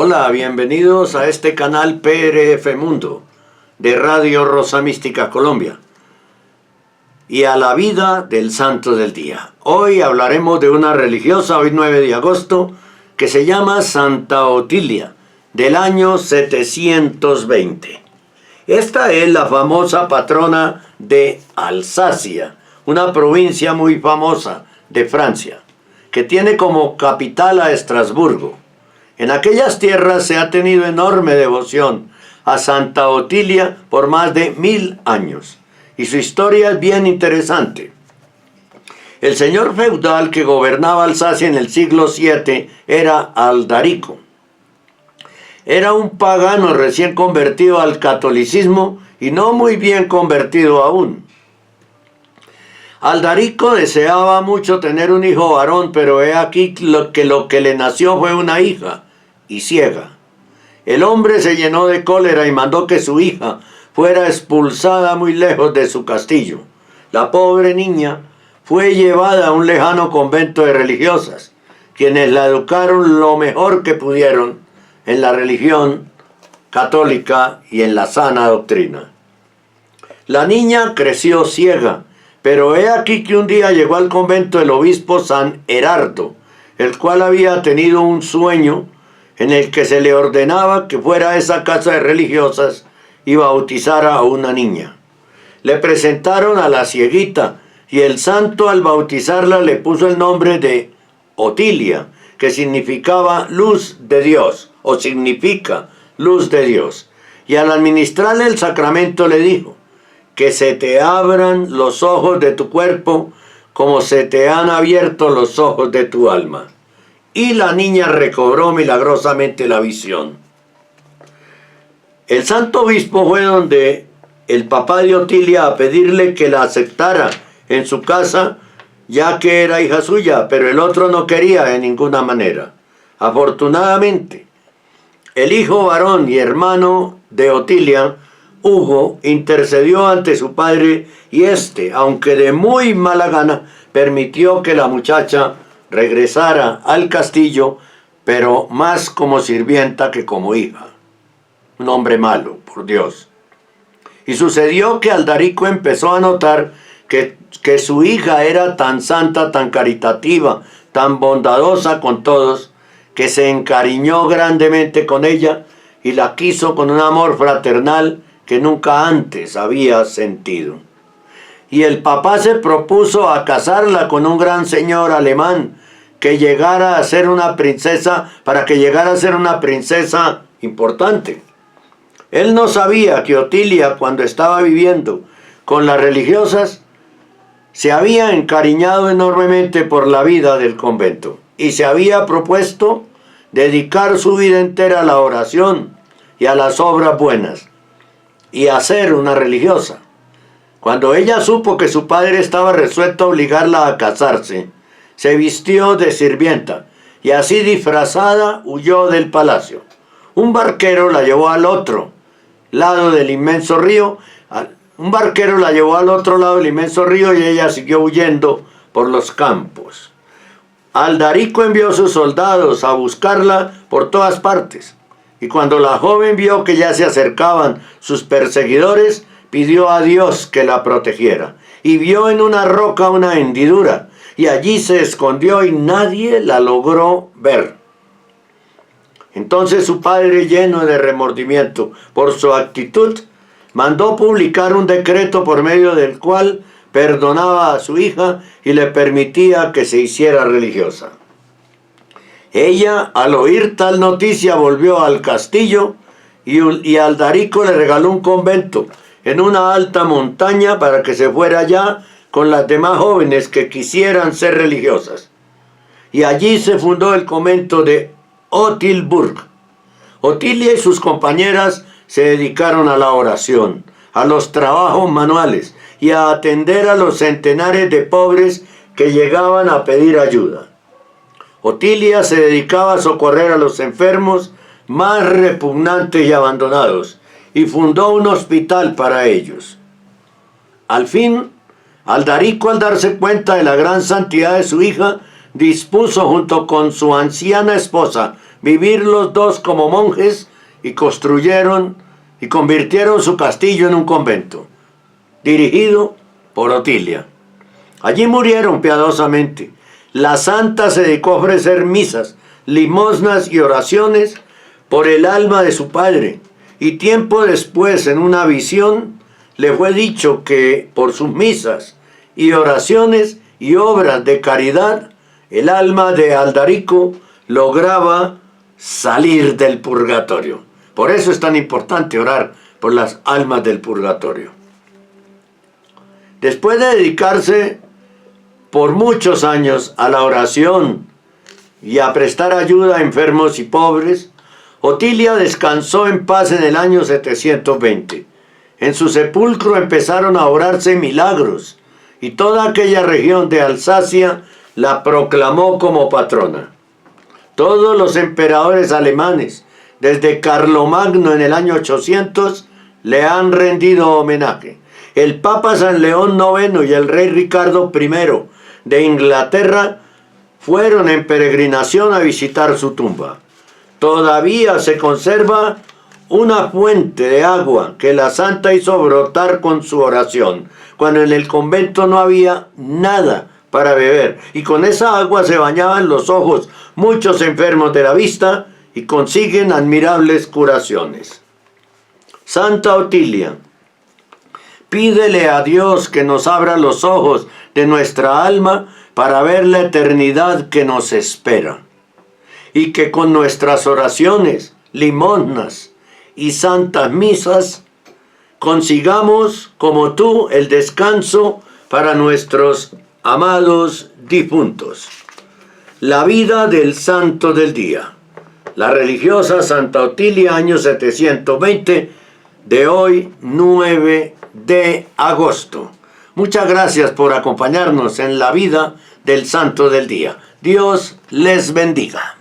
Hola, bienvenidos a este canal PRF Mundo de Radio Rosa Mística Colombia y a la vida del santo del día. Hoy hablaremos de una religiosa, hoy 9 de agosto, que se llama Santa Otilia, del año 720. Esta es la famosa patrona de Alsacia, una provincia muy famosa de Francia, que tiene como capital a Estrasburgo. En aquellas tierras se ha tenido enorme devoción a Santa Otilia por más de 1000 años, y su historia es bien interesante. El señor feudal que gobernaba Alsacia en el siglo VII era Aldarico. Era un pagano recién convertido al catolicismo y no muy bien convertido aún. Aldarico deseaba mucho tener un hijo varón, pero he aquí lo que le nació fue una hija, y ciega. El hombre se llenó de cólera y mandó que su hija fuera expulsada muy lejos de su castillo. La pobre niña fue llevada a un lejano convento de religiosas, quienes la educaron lo mejor que pudieron en la religión católica y en la sana doctrina. La niña creció ciega, pero he aquí que un día llegó al convento el obispo San Herardo, el cual había tenido un sueño en el que se le ordenaba que fuera a esa casa de religiosas y bautizara a una niña. Le presentaron a la cieguita y el santo al bautizarla le puso el nombre de Otilia, que significaba luz de Dios, o significa luz de Dios. Y al administrarle el sacramento le dijo: que se te abran los ojos de tu cuerpo como se te han abierto los ojos de tu alma. Y la niña recobró milagrosamente la visión. El santo obispo fue donde el papá de Otilia a pedirle que la aceptara en su casa, ya que era hija suya, pero el otro no quería de ninguna manera. Afortunadamente, el hijo varón y hermano de Otilia, Hugo, intercedió ante su padre y éste, aunque de muy mala gana, permitió que la muchacha regresara al castillo, pero más como sirvienta que como hija. Un hombre malo, por Dios. Y sucedió que Aldarico empezó a notar que su hija era tan santa, tan caritativa, tan bondadosa con todos, que se encariñó grandemente con ella y la quiso con un amor fraternal que nunca antes había sentido. Y el papá se propuso a casarla con un gran señor alemán que llegara a ser una princesa, para que llegara a ser una princesa importante. Él no sabía que Otilia, cuando estaba viviendo con las religiosas, se había encariñado enormemente por la vida del convento y se había propuesto dedicar su vida entera a la oración y a las obras buenas y a ser una religiosa. Cuando ella supo que su padre estaba resuelto a obligarla a casarse, se vistió de sirvienta y así disfrazada huyó del palacio. Un barquero la llevó al otro lado del inmenso río. Un barquero la llevó al otro lado del inmenso río y ella siguió huyendo por los campos. Aldarico envió sus soldados a buscarla por todas partes. Y cuando la joven vio que ya se acercaban sus perseguidores, pidió a Dios que la protegiera. Y vio en una roca una hendidura, y allí se escondió y nadie la logró ver. Entonces su padre, lleno de remordimiento por su actitud, mandó publicar un decreto por medio del cual perdonaba a su hija y le permitía que se hiciera religiosa. Ella, al oír tal noticia, volvió al castillo y Aldarico le regaló un convento en una alta montaña para que se fuera allá con las demás jóvenes que quisieran ser religiosas. Y allí se fundó el convento de Otilburg. Otilia y sus compañeras se dedicaron a la oración, a los trabajos manuales y a atender a los centenares de pobres que llegaban a pedir ayuda. Otilia se dedicaba a socorrer a los enfermos más repugnantes y abandonados y fundó un hospital para ellos. Al fin, Aldarico, al darse cuenta de la gran santidad de su hija, dispuso junto con su anciana esposa vivir los dos como monjes y construyeron y convirtieron su castillo en un convento, dirigido por Otilia. Allí murieron piadosamente. La santa se dedicó a ofrecer misas, limosnas y oraciones por el alma de su padre, y tiempo después, en una visión, le fue dicho que por sus misas y oraciones y obras de caridad, el alma de Aldarico lograba salir del purgatorio. Por eso es tan importante orar por las almas del purgatorio. Después de dedicarse por muchos años a la oración y a prestar ayuda a enfermos y pobres, Otilia descansó en paz en el año 720. En su sepulcro empezaron a orarse milagros y toda aquella región de Alsacia la proclamó como patrona. Todos los emperadores alemanes, desde Carlomagno en el año 800, le han rendido homenaje. El Papa San León IX y el rey Ricardo I de Inglaterra fueron en peregrinación a visitar su tumba. Todavía se conserva una fuente de agua que la santa hizo brotar con su oración, cuando en el convento no había nada para beber, y con esa agua se bañaban los ojos muchos enfermos de la vista y consiguen admirables curaciones. Santa Otilia, pídele a Dios que nos abra los ojos de nuestra alma para ver la eternidad que nos espera, y que con nuestras oraciones, limosnas y santas misas consigamos, como tú, el descanso para nuestros amados difuntos. La vida del santo del día. La religiosa Santa Otilia, año 720, de hoy 9 de agosto. Muchas gracias por acompañarnos en la vida del santo del día. Dios les bendiga.